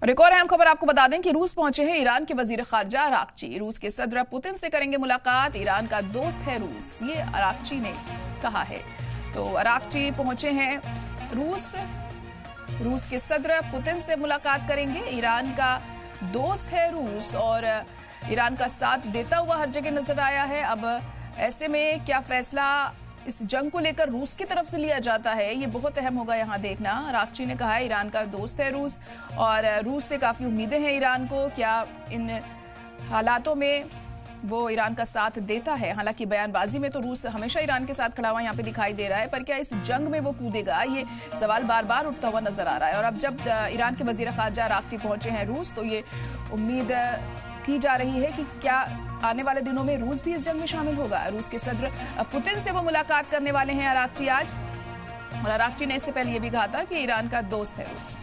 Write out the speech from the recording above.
और एक और अहम खबर आपको बता दें कि रूस पहुंचे हैं ईरान के वजीर खारजा अरागची। रूस के सदर पुतिन से करेंगे मुलाकात। ईरान का दोस्त है रूस, ये अरागची ने कहा है। तो अरागची पहुंचे हैं रूस के सदर पुतिन से मुलाकात करेंगे। ईरान का दोस्त है रूस और ईरान का साथ देता हुआ हर जगह नजर आया है। अब ऐसे में क्या फैसला इस जंग को लेकर रूस की तरफ से लिया जाता है, ये बहुत अहम होगा यहाँ देखना। अरागची ने कहा है ईरान का दोस्त है रूस और रूस से काफ़ी उम्मीदें हैं ईरान को। क्या इन हालातों में वो ईरान का साथ देता है? हालांकि बयानबाजी में तो रूस हमेशा ईरान के साथ खड़ा हुआ यहाँ पे दिखाई दे रहा है, पर क्या इस जंग में वो कूदेगा, ये सवाल बार बार उठता हुआ नजर आ रहा है। और अब जब ईरान के वजीर खारजा अरागची पहुंचे हैं रूस, तो ये उम्मीद की जा रही है कि क्या आने वाले दिनों में रूस भी इस जंग में शामिल होगा। रूस के सदर पुतिन से वो मुलाकात करने वाले हैं अरागची आज, और अरागची ने इससे पहले ये भी कहा था कि ईरान का दोस्त है रूस।